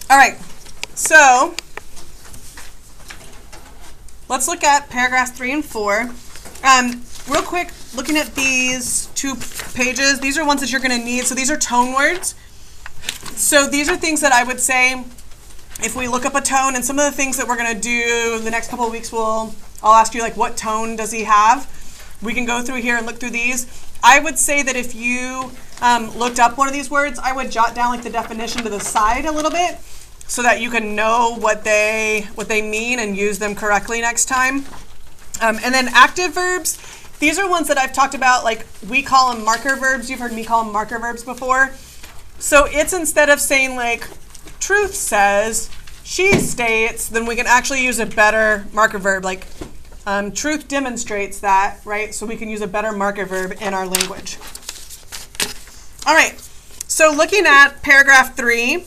All right, so let's look at paragraphs 3 and 4. Real quick, looking at these 2 pages, these are ones that you're going to need. So these are tone words. So these are things that I would say if we look up a tone, and some of the things that we're going to do the next couple of weeks, I'll ask you, like, what tone does he have? We can go through here and look through these. I would say that if you looked up one of these words, I would jot down like the definition to the side a little bit so that you can know what they mean and use them correctly next time. And then active verbs, these are ones that I've talked about, like we call them marker verbs. You've heard me call them marker verbs before. So it's instead of saying like truth says, she states, then we can actually use a better marker verb, like truth demonstrates that, right? So we can use a better marker verb in our language. All right, so looking at paragraph 3,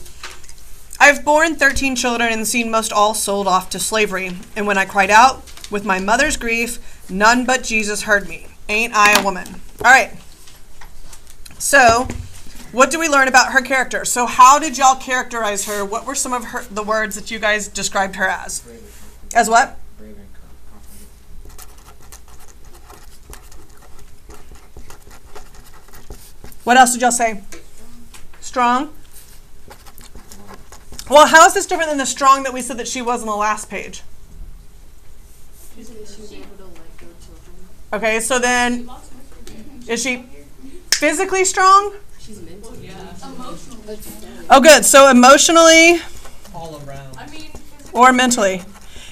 I've borne 13 children and seen most all sold off to slavery. And when I cried out with my mother's grief, none but Jesus heard me. Ain't I a woman? All right, so what do we learn about her character? So how did y'all characterize her? What were some of the words that you guys described her as? As what? What else did y'all say? Strong? Well, how is this different than the strong that we said that she was on the last page? She was able to let go children. Okay, so then, is she physically strong? She's mentally. Yeah. Emotionally. Oh, good. So emotionally all around. or mentally.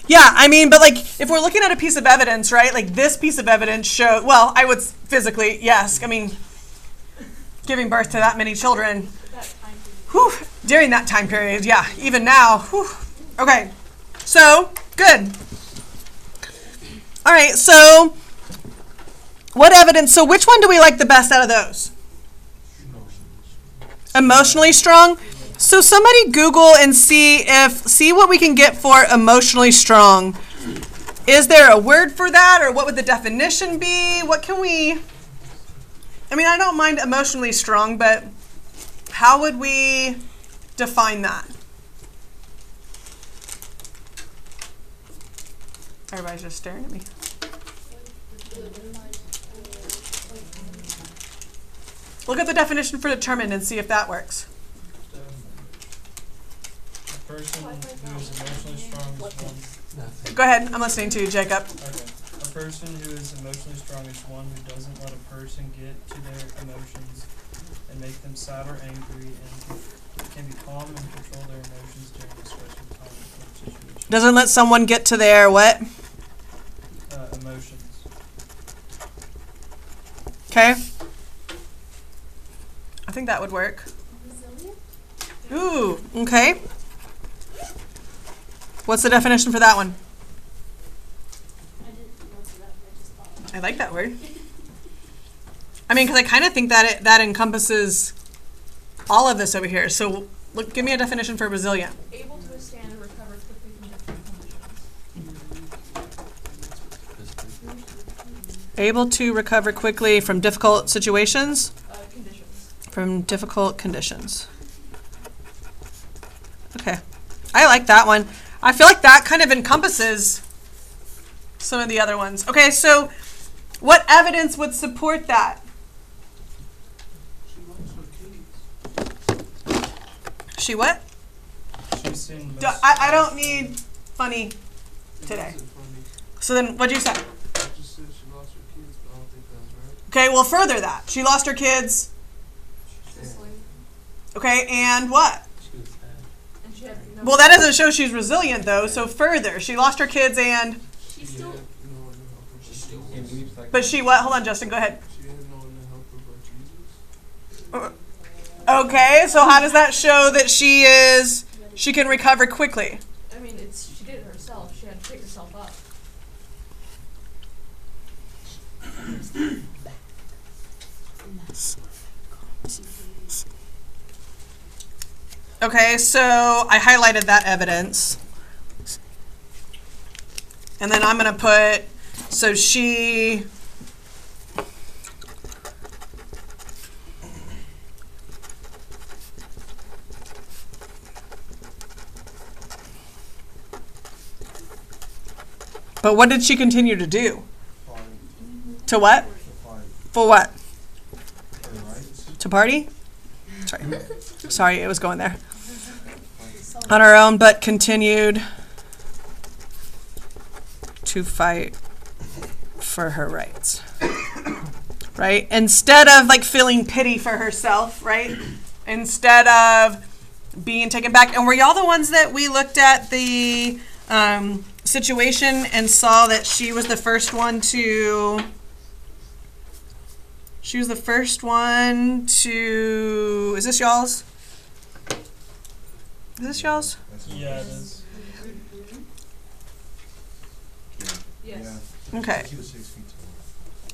Yeah, I mean, but like if we're looking at a piece of evidence, right? Like this piece of evidence showed, well, I would physically, yes. I mean, giving birth to that many children, whew, during that time period, yeah, even now, whew. Okay, so good. All right, so what evidence, so which one do we like the best out of those? Emotionally strong? So somebody Google and see what we can get for emotionally strong. Is there a word for that, or what would the definition be? What can we, I mean, I don't mind emotionally strong, but how would we define that? Everybody's just staring at me. Look at the definition for determined and see if that works. A person who is emotionally strong is one. Go ahead, I'm listening to you, Jacob. Okay. A person who is emotionally strong is one who doesn't let a person get to their emotions and make them sad or angry, and can be calm and control their emotions during a stressful time or situation. Doesn't let someone get to their what? Emotions. Okay. I think that would work. Resilient? Ooh, okay. What's the definition for that one? I didn't look it up, I just thought. I like that word. I mean, because I kind of think that that encompasses all of this over here. So look, give me a definition for resilient. Able to withstand and recover quickly from different conditions. Able to recover quickly from difficult situations? Conditions. From difficult conditions. Okay. I like that one. I feel like that kind of encompasses some of the other ones. Okay, so what evidence would support that? She what? She's seen most I don't need funny today. So then what'd you say? I just said she lost her kids, but I don't think that's right. Okay, well further that. She lost her kids. Okay, and what? She was sad. And she had no. Well, that doesn't show she's resilient though, so further. She lost her kids and, She still. but she what? Hold on, Justin, go ahead. She had no one to help her but Jesus. Okay, so how does that show that she can recover quickly? I mean, she did it herself. She had to pick herself up. Okay, so I highlighted that evidence. And then I'm going to put, so she, But what did she continue to do? Fight. To what? To fight. For what? Her rights. To party? Sorry, it was going there. On her own, but continued to fight for her rights. Right? Instead of like feeling pity for herself, right? Instead of being taken back. And were y'all the ones that we looked at the situation and saw that she was the first one to... She was the first one to... Is this y'all's? Is this y'all's? Yeah, it is. Yes. Okay. She was 6 feet tall.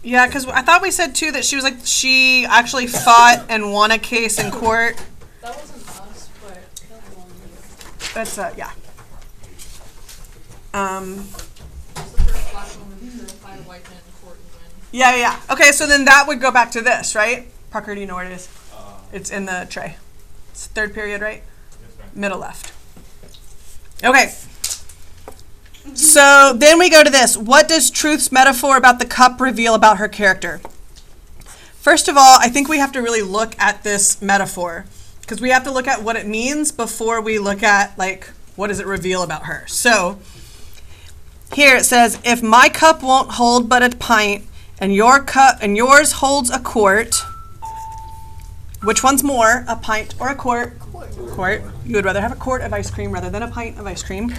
Yeah, because I thought we said too that she was like, she actually fought and won a case in court. That wasn't us, but that belonged to you. That's, yeah. It's the first black woman to fight a white man in court and win. Yeah. Okay, so then that would go back to this, right? Parker, do you know where it is? It's in the tray. It's third period, right? Middle left. Okay. So then we go to this. What does Truth's metaphor about the cup reveal about her character? First of all, I think we have to really look at this metaphor because we have to look at what it means before we look at, like, what does it reveal about her. So here it says, if my cup won't hold but a pint and your cup and yours holds a quart, which one's more, a pint or a quart? Quart. You would rather have a quart of ice cream rather than a pint of ice cream.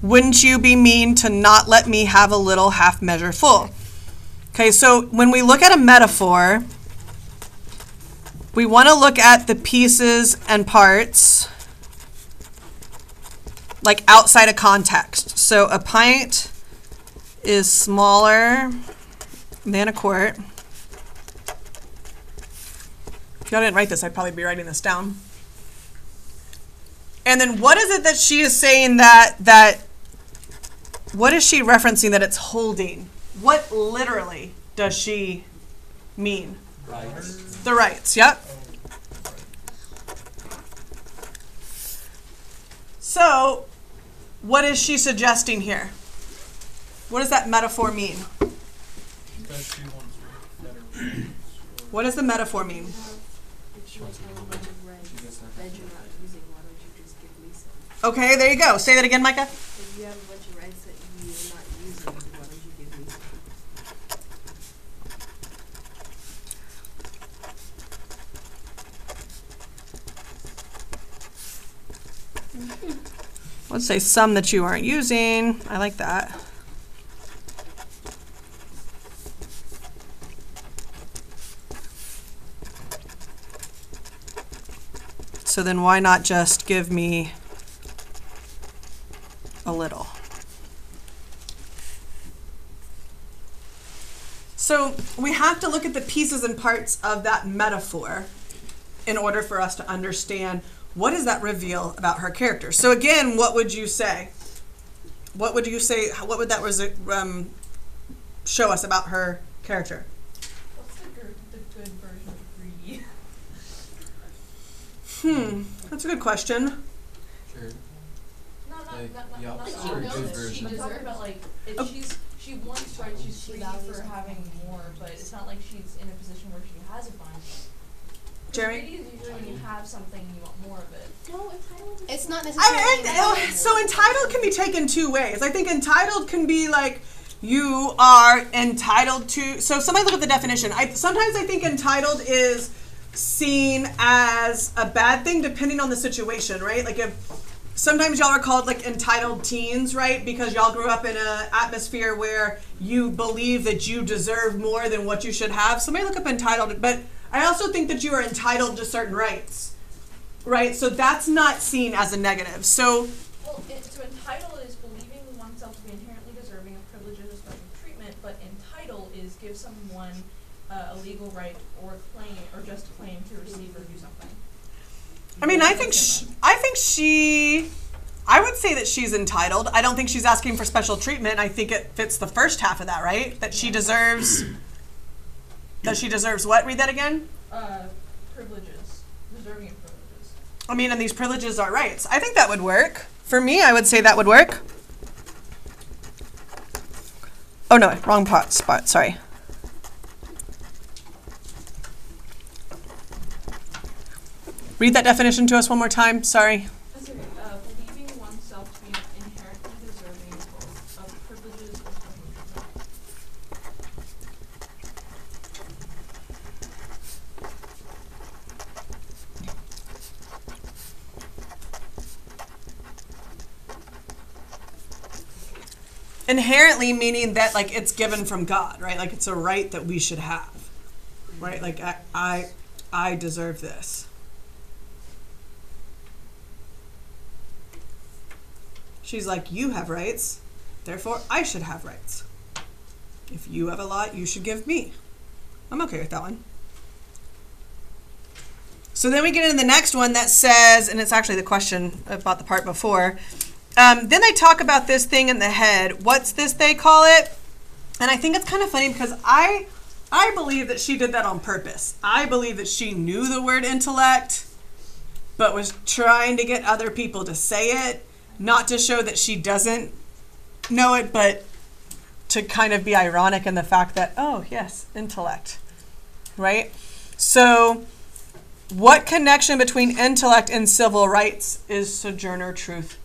Wouldn't you be mean to not let me have a little half measure full? Okay, so when we look at a metaphor, we want to look at the pieces and parts like outside of context. So a pint is smaller than a quart. If y'all didn't write this, I'd probably be writing this down. And then what is it that she is saying that what is she referencing that it's holding? What literally does she mean? Rights. The rights, yep. So, what is she suggesting here? What does that metaphor mean? That she wants better rights. What does the metaphor mean? If you have a bunch of rights that you're not using, why don't you just give me some? Okay, there you go. Say that again, Micah. If you have a bunch of rights that you're not using, why don't you give me some? Let's say some that you aren't using. I like that. So then why not just give me a little? So we have to look at the pieces and parts of that metaphor in order for us to understand what does that reveal about her character. So again, what would you say? What would you say? What would that show us about her character? What's the good version of greedy? That's a good question. Sure. Not Like, she or a knows good that version. she deserves, but like if she wants right, she's greedy for having more, but it's not like she's in a position where she has a bunch. Jeremy? Greedy is usually when you have something and you want more of it. No, entitled. It's not necessarily. So entitled can be taken two ways. I think entitled can be like you are entitled to. So somebody look at the definition. Sometimes I think entitled is seen as a bad thing depending on the situation, right? Like if sometimes y'all are called like entitled teens, right? Because y'all grew up in an atmosphere where you believe that you deserve more than what you should have. Somebody look up entitled, but I also think that you are entitled to certain rights, right? So that's not seen as a negative. So Entitled is believing oneself to be inherently deserving of privileges or special treatment, but entitled is give someone a legal right or claim or just claim to receive or do something. I mean, I would say that she's entitled. I don't think she's asking for special treatment. I think it fits the first half of that, right? That she deserves what? Read that again. Privileges. Deserving of privileges. I mean, and these privileges are rights. I think that would work. For me, I would say that would work. Oh no, wrong spot, sorry. Read that definition to us one more time, sorry. That's okay. Believing oneself to be inherently deserving of privileges or special treatment. Inherently meaning that like it's given from God, right? Like it's a right that we should have, right? Like I deserve this. She's like, you have rights, therefore I should have rights. If you have a lot, you should give me. I'm okay with that one. So then we get into the next one that says, and it's actually the question about the part before. Then they talk about this thing in the head. What's this they call it? And I think it's kind of funny because I believe that she did that on purpose. I believe that she knew the word intellect, but was trying to get other people to say it, not to show that she doesn't know it, but to kind of be ironic in the fact that, oh, yes, intellect, right? So what connection between intellect and civil rights is Sojourner Truth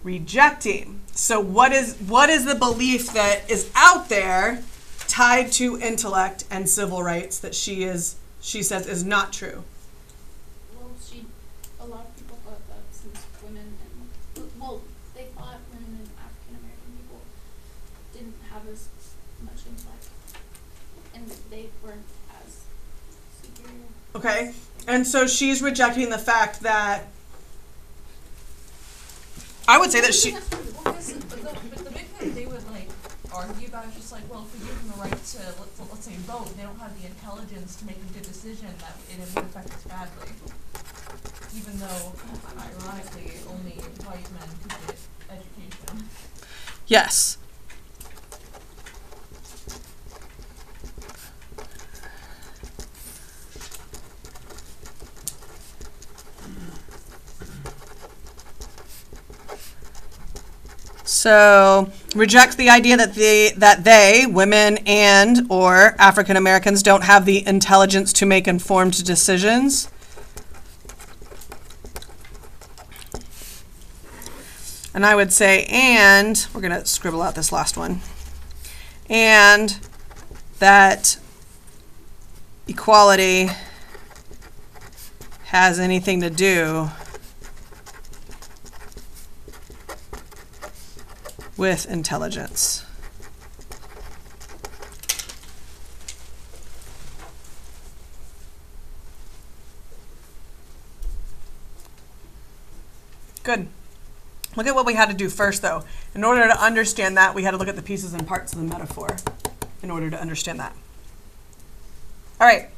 rejecting? So what is the belief that is out there tied to intellect and civil rights that she says is not true? Well, a lot of people thought that since they thought women and African American people didn't have as much intellect, and they weren't as superior. Okay, and so she's rejecting the fact that I would say that she. Well, but the big thing they would like argue about is just like, well, if we give them the right to let's say vote, they don't have the intelligence to make a good decision that it would affect us badly. Even though, ironically, only white men could get education. Yes. So rejects the idea that they, women and or African Americans, don't have the intelligence to make informed decisions. And I would say, and we're going to scribble out this last one, and that equality has anything to do with intelligence. Good. Look at what we had to do first, though. In order to understand that, we had to look at the pieces and parts of the metaphor in order to understand that. All right.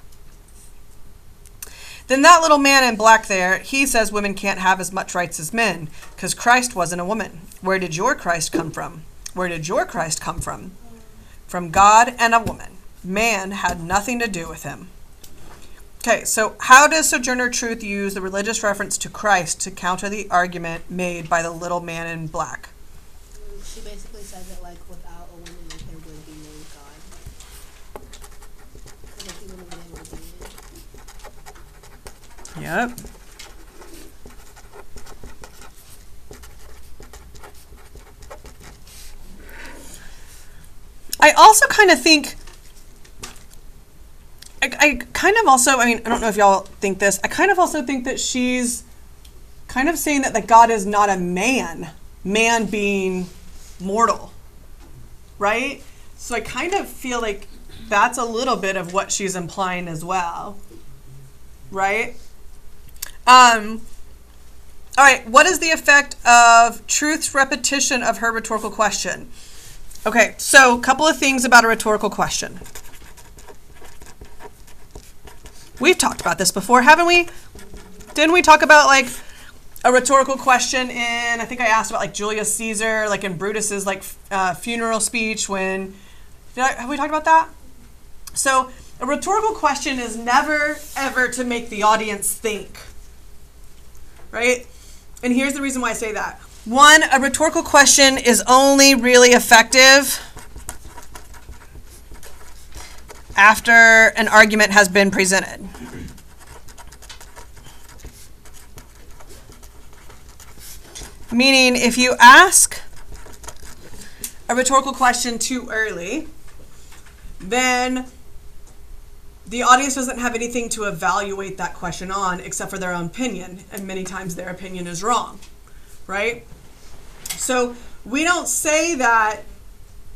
Then that little man in black there, he says women can't have as much rights as men because Christ wasn't a woman. Where did your Christ come from? Where did your Christ come from? From God and a woman. Man had nothing to do with him. Okay, so how does Sojourner Truth use the religious reference to Christ to counter the argument made by the little man in black? She basically said that, like, without a woman, there would be no God. Like, he wouldn't have been able to do it. Yep. I also kind of think, I kind of also, I mean, I don't know if y'all think this, I kind of also think that she's kind of saying that God is not a man being mortal, right? So I kind of feel like that's a little bit of what she's implying as well, right? All right, what is the effect of Truth's repetition of her rhetorical question? Okay, so a couple of things about a rhetorical question. We've talked about this before, haven't we? Didn't we talk about like a rhetorical question in, I think I asked about like Julius Caesar, like in Brutus's like funeral speech when, have we talked about that? So a rhetorical question is never ever to make the audience think, right? And here's the reason why I say that. One, a rhetorical question is only really effective after an argument has been presented. Meaning, if you ask a rhetorical question too early, then the audience doesn't have anything to evaluate that question on except for their own opinion, and many times their opinion is wrong, right? So we don't say that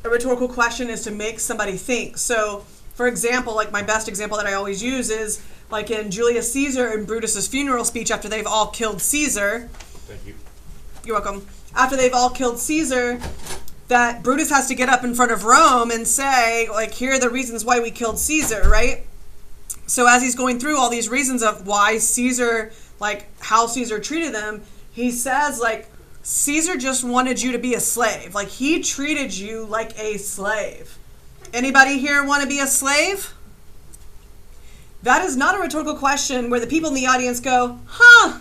a rhetorical question is to make somebody think. So, for example, like my best example that I always use is like in Julius Caesar and Brutus's funeral speech after they've all killed Caesar. Thank you. You're welcome. After they've all killed Caesar, that Brutus has to get up in front of Rome and say, like, here are the reasons why we killed Caesar, right? So as he's going through all these reasons of why Caesar, like, how Caesar treated them, he says, like, Caesar just wanted you to be a slave. Like, he treated you like a slave. Anybody here want to be a slave? That is not a rhetorical question where the people in the audience go, huh,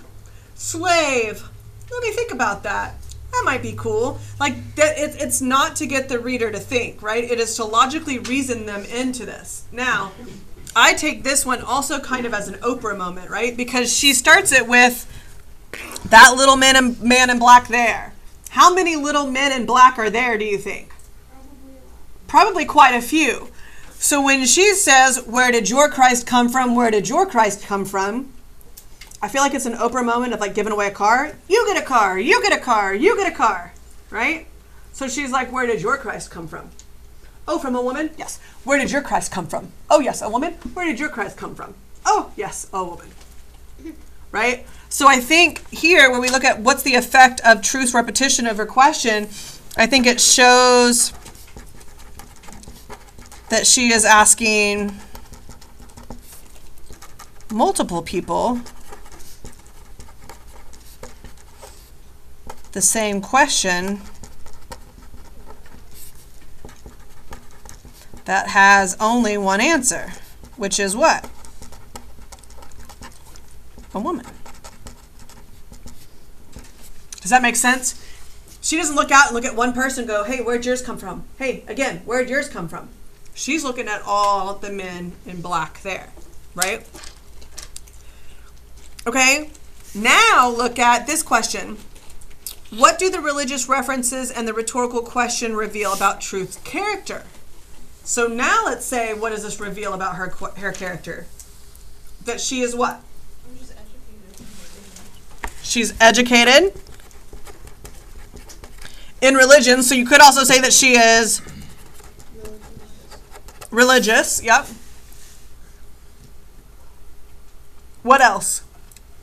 slave. Let me think about that. That might be cool. Like, that, it's not to get the reader to think, right? It is to logically reason them into this. Now, I take this one also kind of as an Oprah moment, right? Because she starts it with that little man in black there. How many little men in black are there, do you think? Probably a lot. Probably quite a few. So when she says, where did your Christ come from? Where did your Christ come from? I feel like it's an Oprah moment of like giving away a car. You get a car, you get a car, you get a car, right? So she's like, where did your Christ come from? Oh, from a woman? Yes. Where did your Christ come from? Oh, yes, a woman. Where did your Christ come from? Oh, yes, a woman. Right? So I think here, when we look at what's the effect of truth repetition of her question, I think it shows that she is asking multiple people the same question that has only one answer, which is what? A woman. Does that make sense? She doesn't look out and look at one person and go, hey, where'd yours come from? Hey, again, where'd yours come from? She's looking at all the men in black there, right? Okay, now look at this question. What do the religious references and the rhetorical question reveal about truth's character? So now let's say, what does this reveal about her character? That she is what? I'm just educated. She's educated in religion. So you could also say that she is religious. Yep. What else?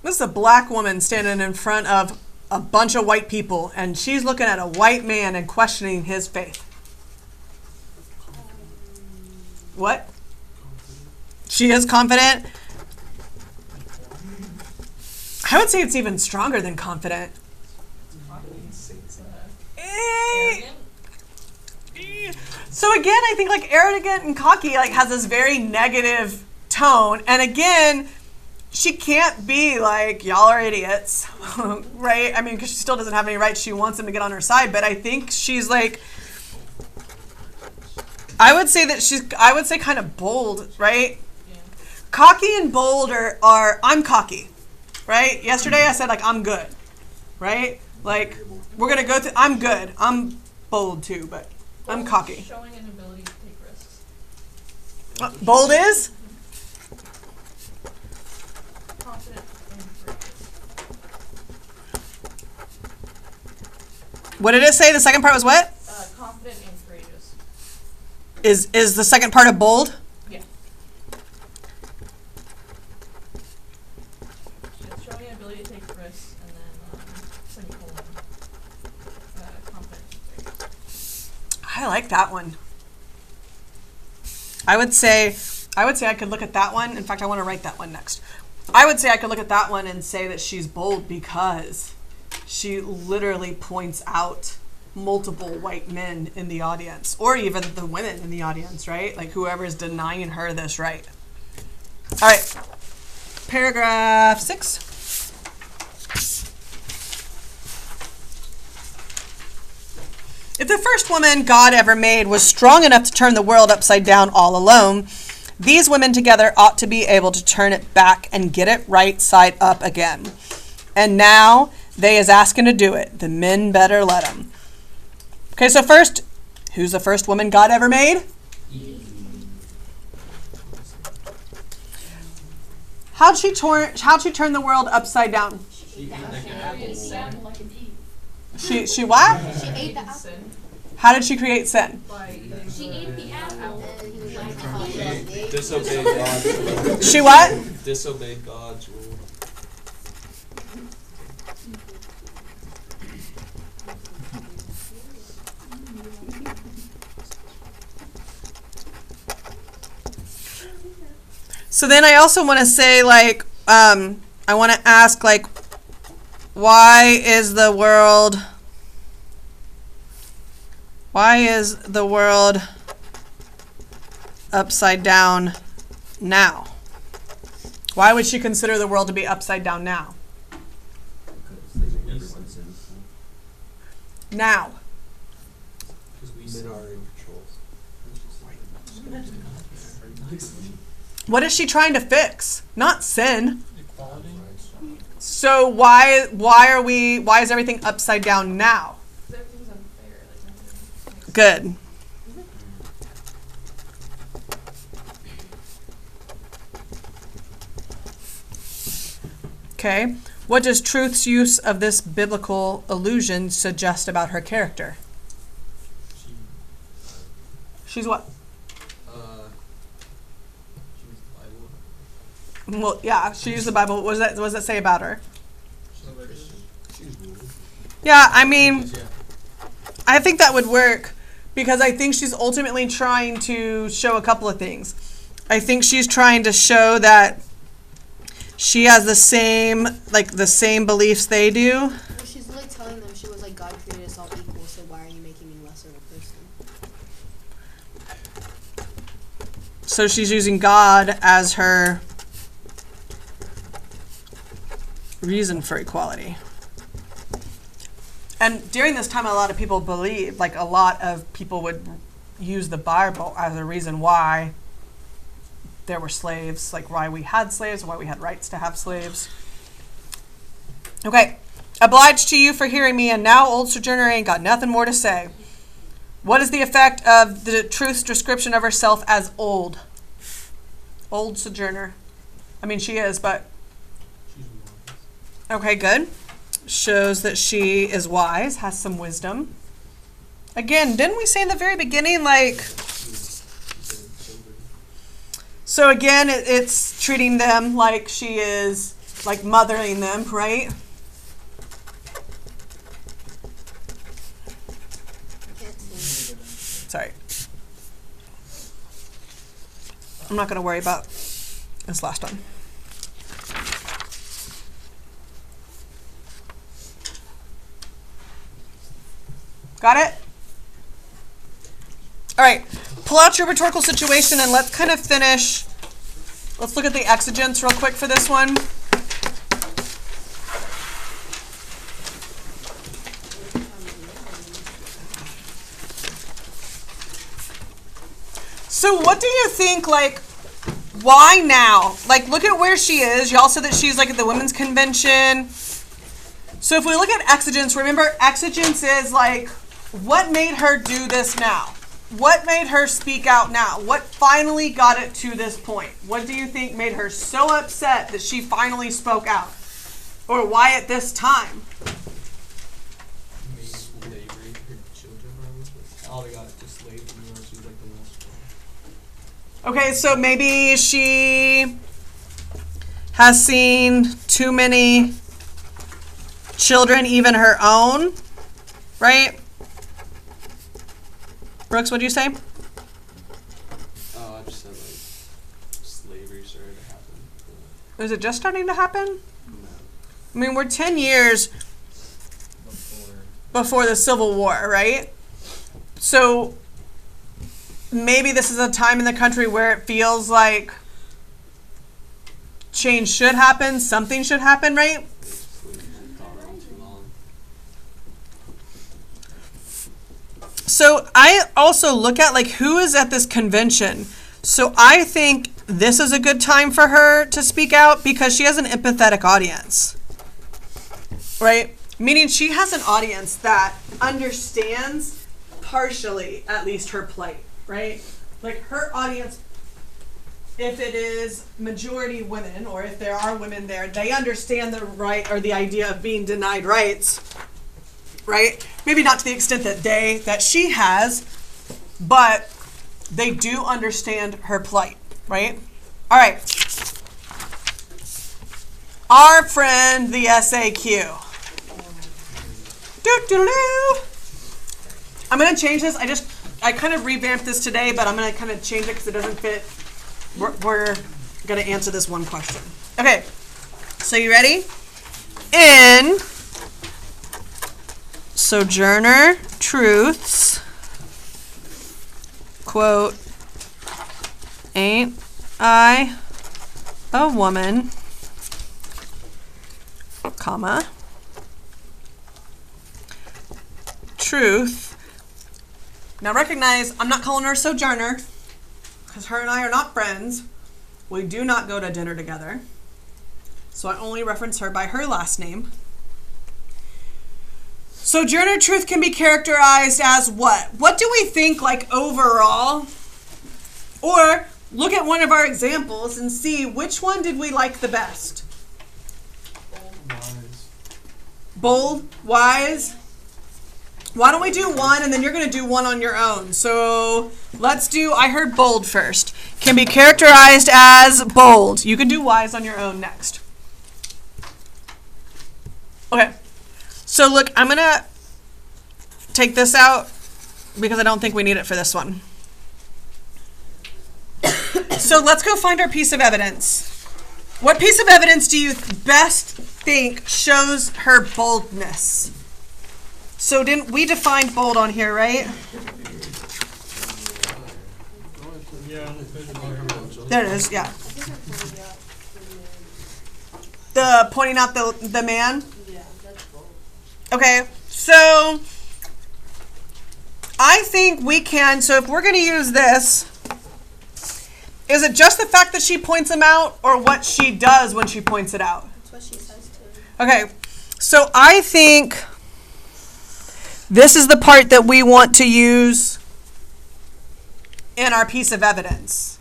This is a black woman standing in front of a bunch of white people, and she's looking at a white man and questioning his faith. What? She is confident. I would say it's even stronger than confident. Arrogant. So again, I think like arrogant and cocky like has this very negative tone, and again, she can't be like, y'all are idiots, right? I mean, because she still doesn't have any rights. She wants them to get on her side, but I think she's like, I would say kind of bold, right? Yeah. Cocky and bold are I'm cocky, right? Yesterday I said like I'm good, right? Like we're gonna go through. I'm good. I'm bold too, but I'm cocky. Showing an ability to take risks. Bold is Confident and courageous. what did it say? The second part was what? Confident and courageous. Is the second part of bold? Yeah. It's showing an ability to take risks, and then semicolon. Confident and courageous. I like that one. I would say I could look at that one. In fact, I want to write that one next. I would say I could look at that one and say that she's bold because she literally points out multiple white men in the audience, or even the women in the audience, right? Like whoever is denying her this right. All right, paragraph 6. If the first woman God ever made was strong enough to turn the world upside down all alone, These women together ought to be able to turn it back and get it right side up again. And now they is asking to do it. The men better let them. Okay, so first, who's the first woman God ever made? How'd she turn the world upside down? She sounded like an Eve. She what? She ate the apple. Sin How did she create sin? by eating She ate the apple. Disobeyed God's rule. She what? Disobeyed God's rule. So then I also want to say, like, I want to ask, like, why is the world upside down now? Why would she consider the world to be upside down now? Now. Men are in control. What is she trying to fix? Not sin. Equality. So why is everything upside down now? because everything's unfair. Like nothing makes Good. Okay. What does Truth's use of this biblical allusion suggest about her character? She's what? She was the Bible. Well, yeah, she used the Bible. What does that say about her? She's ruled. Yeah, I mean, Yeah. I think that would work because I think she's ultimately trying to show a couple of things. I think she's trying to show that she has the same beliefs they do. Well, she's really telling them, she was like, God created us all equal, so why are you making me lesser of a person? So she's using God as her reason for equality. And during this time, a lot of people believed, like a lot of people would use the Bible as a reason why there were slaves, like why we had slaves, why we had rights to have slaves. Okay, obliged to you for hearing me, and now old Sojourner ain't got nothing more to say. What is the effect of the Truth's description of herself as old? Old Sojourner. I mean, she is, but She's wise. okay, good. Shows that she is wise, has some wisdom. Again, didn't we say in the very beginning, like, so again, it's treating them like she is, like mothering them, right? Can't see. Sorry. I'm not going to worry about this last one. Got it? All right. Pull out your rhetorical situation and let's kind of finish. Let's look at the exigence real quick for this one. So what do you think, like, why now? Like, look at where she is. Y'all said that she's, like, at the women's convention. So if we look at exigence, remember, exigence is, like, what made her do this now? What made her speak out now? What finally got it to this point? What do you think made her so upset that she finally spoke out? Or why at this time? Maybe slavery. Her children were all they got just slaves in the US. She was like the last one. Okay, so maybe she has seen too many children, even her own, right? Brooks, what do you say? Oh, I just said like slavery started to happen. Is it just starting to happen? No. I mean, we're 10 years before the Civil War, right? So maybe this is a time in the country where it feels like change should happen, something should happen, right? Slavery's been gone on too long. So I also look at, like, who is at this convention. So I think this is a good time for her to speak out because she has an empathetic audience, right? Meaning she has an audience that understands partially, at least, her plight, right? Like her audience, if it is majority women, or if there are women there, they understand the right or the idea of being denied rights, right? Maybe not to the extent that she has, but they do understand her plight, right? All right. Our friend, the SAQ. I'm going to change this. I kind of revamped this today, but I'm going to kind of change it because it doesn't fit. We're going to answer this one question. Okay. So you ready? In Sojourner Truths, quote, ain't I a woman, comma, truth. Now recognize, I'm not calling her Sojourner because her and I are not friends. We do not go to dinner together. So I only reference her by her last name. Sojourner truth can be characterized as what? What do we think, like, overall? Or look at one of our examples and see which one did we like the best. Wise. Bold, wise. Why don't we do one and then you're going to do one on your own. So let's do, I heard bold first. Can be characterized as bold. You can do wise on your own next. Okay. So look, I'm going to take this out because I don't think we need it for this one. So let's go find our piece of evidence. What piece of evidence do you best think shows her boldness? So didn't we define bold on here, right? Yeah. There it is, yeah. The pointing out the man? Yeah, that's bold. Okay, so I think we can, so if we're going to use this, is it just the fact that she points him out or what she does when she points it out? That's what she says too. Okay, so I think this is the part that we want to use in our piece of evidence,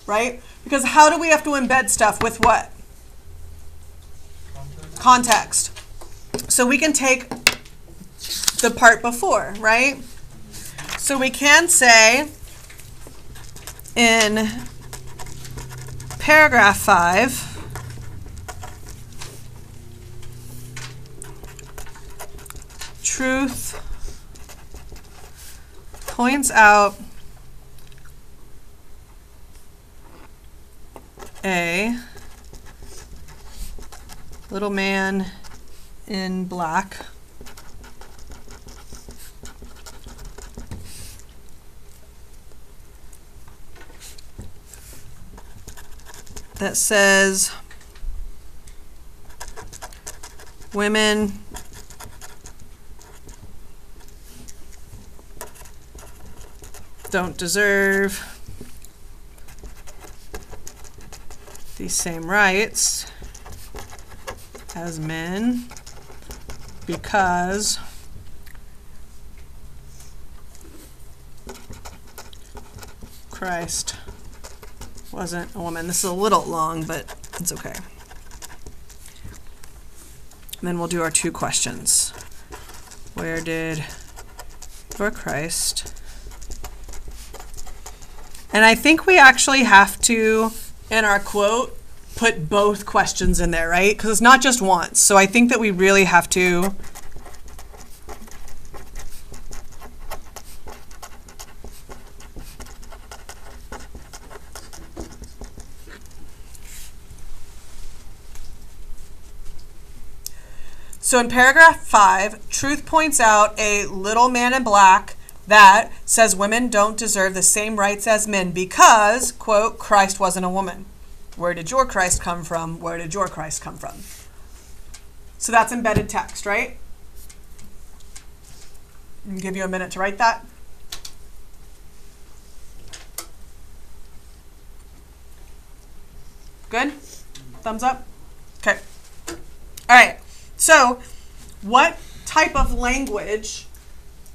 right? Because how do we have to embed stuff with what? Context. So we can take the part before, right? So we can say in paragraph 5, truth points out a little man in black that says women don't deserve the same rights as men because Christ wasn't a woman. This is a little long, but it's okay. And then we'll do our two questions. Where did your Christ? And I think we actually have to, in our quote, put both questions in there, right? Because it's not just once. So I think that we really have to So in paragraph 5, truth points out a little man in black that says women don't deserve the same rights as men because, quote, Christ wasn't a woman. Where did your Christ come from? Where did your Christ come from? So that's embedded text, right? I'll give you a minute to write that. Good? Thumbs up? Okay. All right. So, what type of language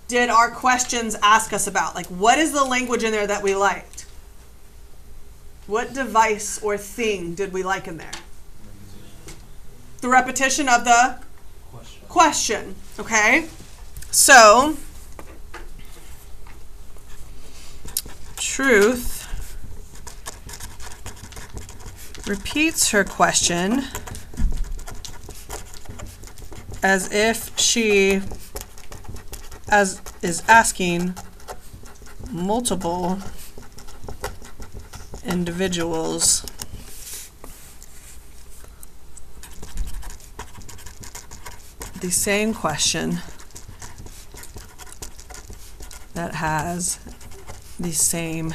did our questions ask us about? Like, what is the language in there that we liked? What device or thing did we like in there? The repetition of the question. Okay? So, Truth repeats her question as if she is asking multiple individuals the same question that has the same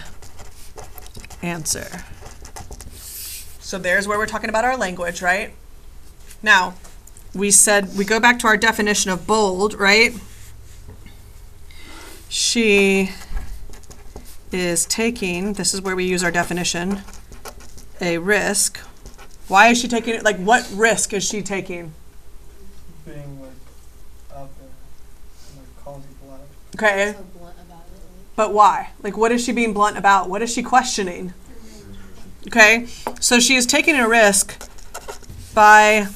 answer. So there's where we're talking about our language, right? Now, we said, we go back to our definition of bold, right? She is taking, this is where we use our definition, a risk. Why is she taking it? Like, what risk is she taking? Being like out there and like calling people out. Okay. So blunt about it. Like, But why? Like, what is she being blunt about? What is she questioning? Okay, so she is taking a risk by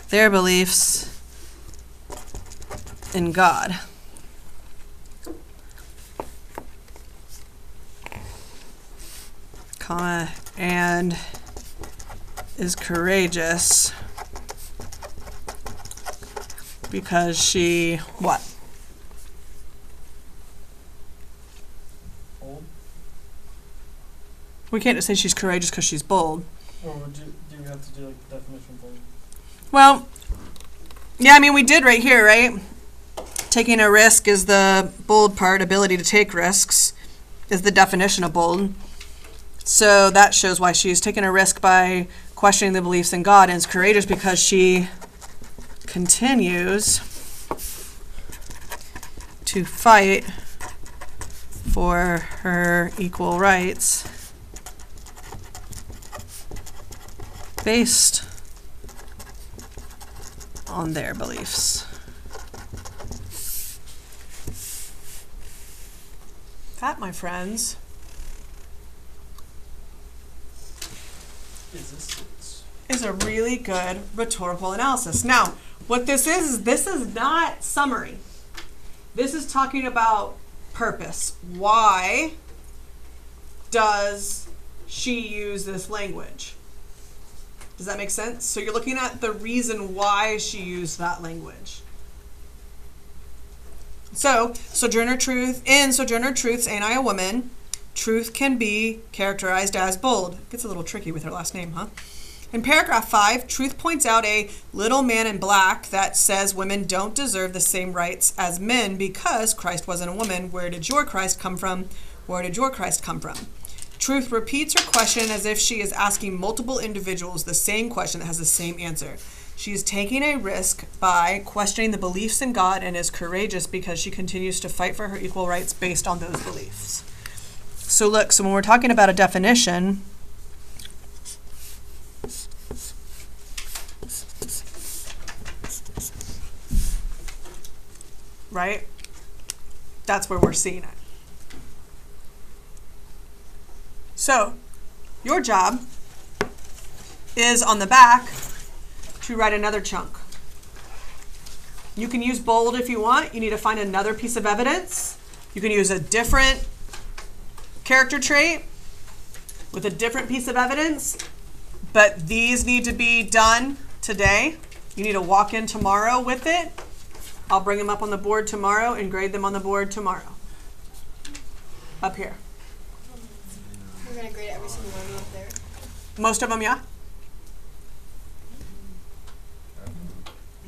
their beliefs in God. Comma, and is courageous because she, what? Bold? We can't just say she's courageous because she's bold. Or would you, do you have to do like the definition of bold? Well, yeah, I mean, we did right here, right? Taking a risk is the bold part. Ability to take risks is the definition of bold. So that shows why she's taking a risk by questioning the beliefs in God, and is courageous because she continues to fight for her equal rights based on their beliefs. That, my friends, is a really good rhetorical analysis. Now, what this is not summary. This is talking about purpose. Why does she use this language? Does that make sense? So you're looking at the reason why she used that language. So, Sojourner Truth, in Sojourner Truth's Ain't I a Woman, Truth can be characterized as bold. Gets a little tricky with her last name, huh? In paragraph 5, Truth points out a little man in black that says women don't deserve the same rights as men because Christ wasn't a woman. Where did your Christ come from? Where did your Christ come from? Truth repeats her question as if she is asking multiple individuals the same question that has the same answer. She is taking a risk by questioning the beliefs in God and is courageous because she continues to fight for her equal rights based on those beliefs. So look, so when we're talking about a definition, right? That's where we're seeing it. So, your job is on the back to write another chunk. You can use bold if you want. You need to find another piece of evidence. You can use a different character trait with a different piece of evidence, but these need to be done today. You need to walk in tomorrow with it. I'll bring them up on the board tomorrow and grade them on the board tomorrow. Up here. we're gonna grade every single one up there. Most of them, yeah?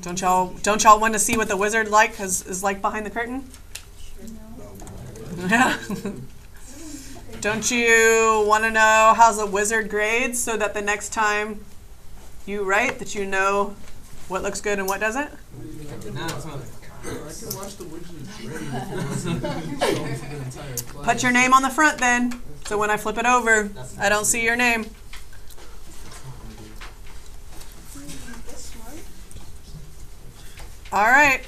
Don't y'all want to see what the wizard is like behind the curtain? Yeah. Don't you want to know how the wizard grades so that the next time you write that you know what looks good and what doesn't? can watch the widget ready if it wasn't shown for the entire class. Put your name on the front then, so when I flip it over, I don't see your name. That's smart. All right.